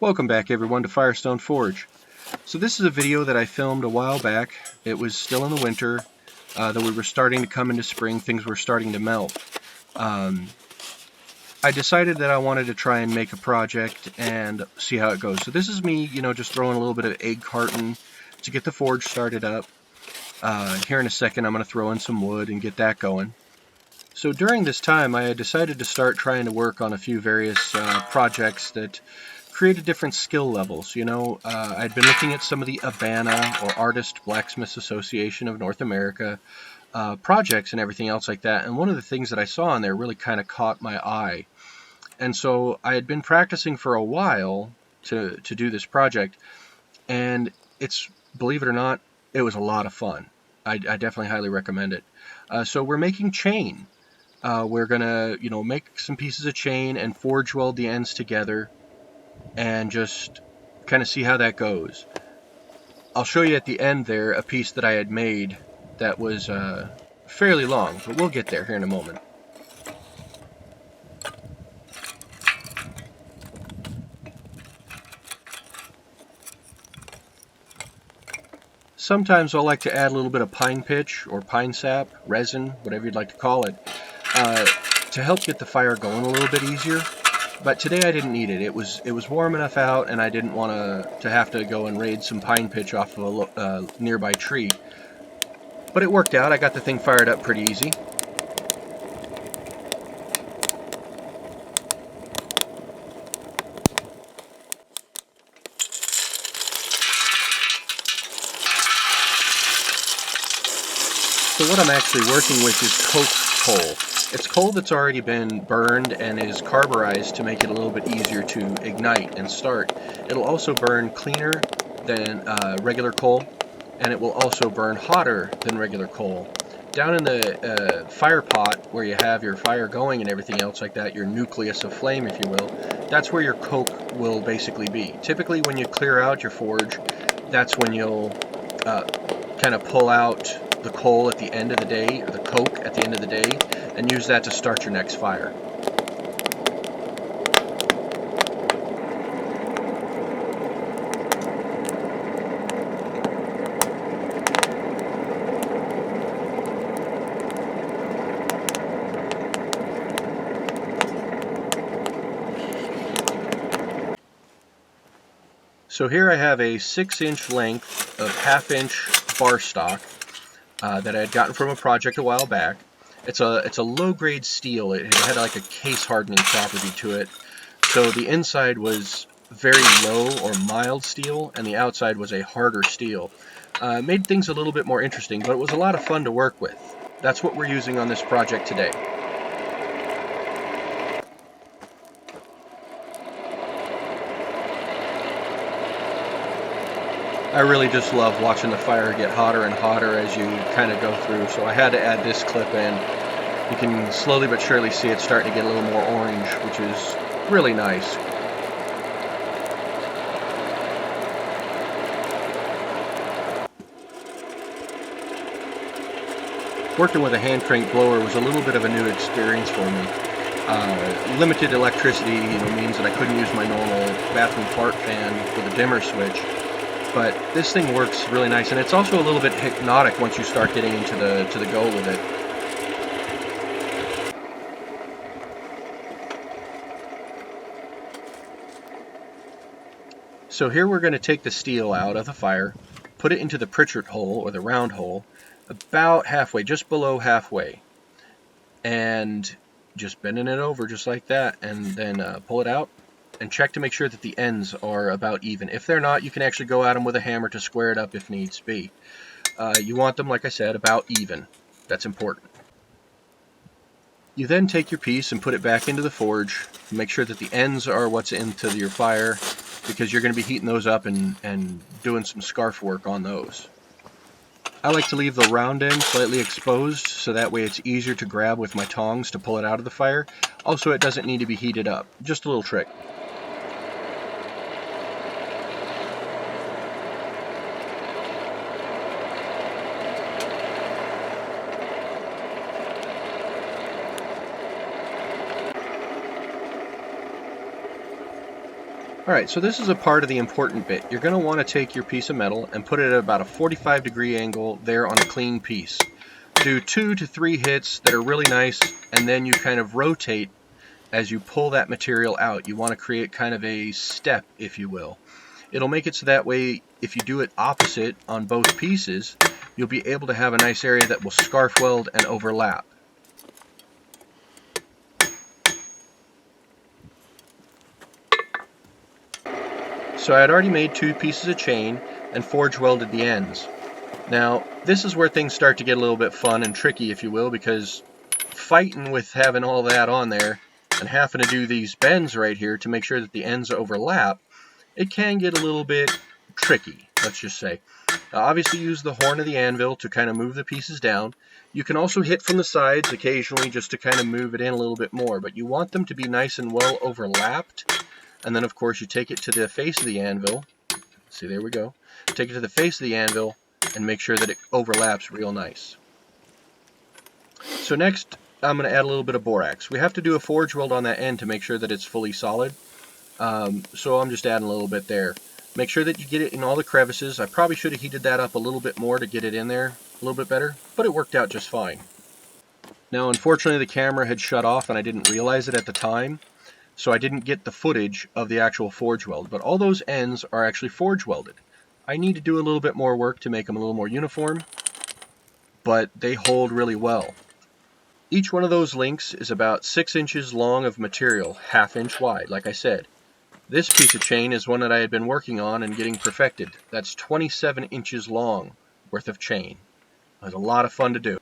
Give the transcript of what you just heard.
Welcome back everyone to Firestone Forge. So this is a video that I filmed a while back. It was still in the winter, though we were starting to come into spring, things were starting to melt. I decided that I wanted to try and make a project and see how it goes. So this is me, just throwing a little bit of egg carton to get the forge started up. Here in a second I'm going to throw in some wood and get that going. So during this time I had decided to start trying to work on a few various projects that created different skill levels. I'd been looking at some of the ABANA, or Artist Blacksmiths Association of North America, projects and everything else like that, and one of the things that I saw on there really kind of caught my eye. And so I had been practicing for a while to do this project, and believe it or not, it was a lot of fun. I definitely highly recommend it. So we're making chain. We're gonna, make some pieces of chain and forge weld the ends together and just kind of see how that goes. I'll show you at the end there a piece that I had made that was fairly long, but we'll get there here in a moment. Sometimes I'll like to add a little bit of pine pitch or pine sap, resin, whatever you'd like to call it, to help get the fire going a little bit easier. But today I didn't need it. It was warm enough out, and I didn't want to have to go and raid some pine pitch off of a nearby tree. But it worked out. I got the thing fired up pretty easy. So what I'm actually working with is coke coal. It's coal that's already been burned and is carburized to make it a little bit easier to ignite and start. It'll also burn cleaner than regular coal, and it will also burn hotter than regular coal. Down in the fire pot where you have your fire going and everything else like that, your nucleus of flame, if you will, that's where your coke will basically be. Typically when you clear out your forge, that's when you'll kind of pull out the coal at the end of the day, or the coke at the end of the day, and use that to start your next fire. So here I have a 6-inch length of 1/2-inch bar stock that I had gotten from a project a while back. It's a low-grade steel. It had like a case hardening property to it. So the inside was very low or mild steel, and the outside was a harder steel. Made things a little bit more interesting, but it was a lot of fun to work with. That's what we're using on this project today. I really just love watching the fire get hotter and hotter as you kind of go through, so I had to add this clip in. You can slowly but surely see it starting to get a little more orange, which is really nice. Working with a hand crank blower was a little bit of a new experience for me. Limited electricity means that I couldn't use my normal bathroom fart fan with a dimmer switch. But this thing works really nice, and it's also a little bit hypnotic once you start getting into the go with it. So here we're going to take the steel out of the fire, put it into the Pritchard hole, or the round hole, about halfway, just below halfway, and just bending it over just like that, and then pull it out and check to make sure that the ends are about even. If they're not, you can actually go at them with a hammer to square it up if needs be. You want them, like I said, about even. That's important. You then take your piece and put it back into the forge. Make sure that the ends are what's into your fire, because you're going to be heating those up and doing some scarf work on those. I like to leave the round end slightly exposed, so that way it's easier to grab with my tongs to pull it out of the fire. Also, it doesn't need to be heated up. Just a little trick. Alright, so this is a part of the important bit. You're going to want to take your piece of metal and put it at about a 45-degree angle there on a clean piece. Do 2 to 3 hits that are really nice, and then you kind of rotate as you pull that material out. You want to create kind of a step, if you will. It'll make it so that way if you do it opposite on both pieces, you'll be able to have a nice area that will scarf weld and overlap. So I had already made 2 pieces of chain and forge welded the ends. Now, this is where things start to get a little bit fun and tricky, if you will, because fighting with having all that on there and having to do these bends right here to make sure that the ends overlap, it can get a little bit tricky, let's just say. Obviously use the horn of the anvil to kind of move the pieces down. You can also hit from the sides occasionally just to kind of move it in a little bit more, but you want them to be nice and well overlapped. And then of course you take it to the face of the anvil. See, there we go. Take it to the face of the anvil and make sure that it overlaps real nice. So next I'm going to add a little bit of borax. We have to do a forge weld on that end to make sure that it's fully solid. So I'm just adding a little bit there. Make sure that you get it in all the crevices. I probably should have heated that up a little bit more to get it in there a little bit better, but it worked out just fine. Now unfortunately the camera had shut off and I didn't realize it at the time, so I didn't get the footage of the actual forge weld, but all those ends are actually forge welded. I need to do a little bit more work to make them a little more uniform, but they hold really well. Each one of those links is about 6 inches long of material, 1/2 inch wide, like I said. This piece of chain is one that I had been working on and getting perfected. That's 27 inches long worth of chain. It was a lot of fun to do.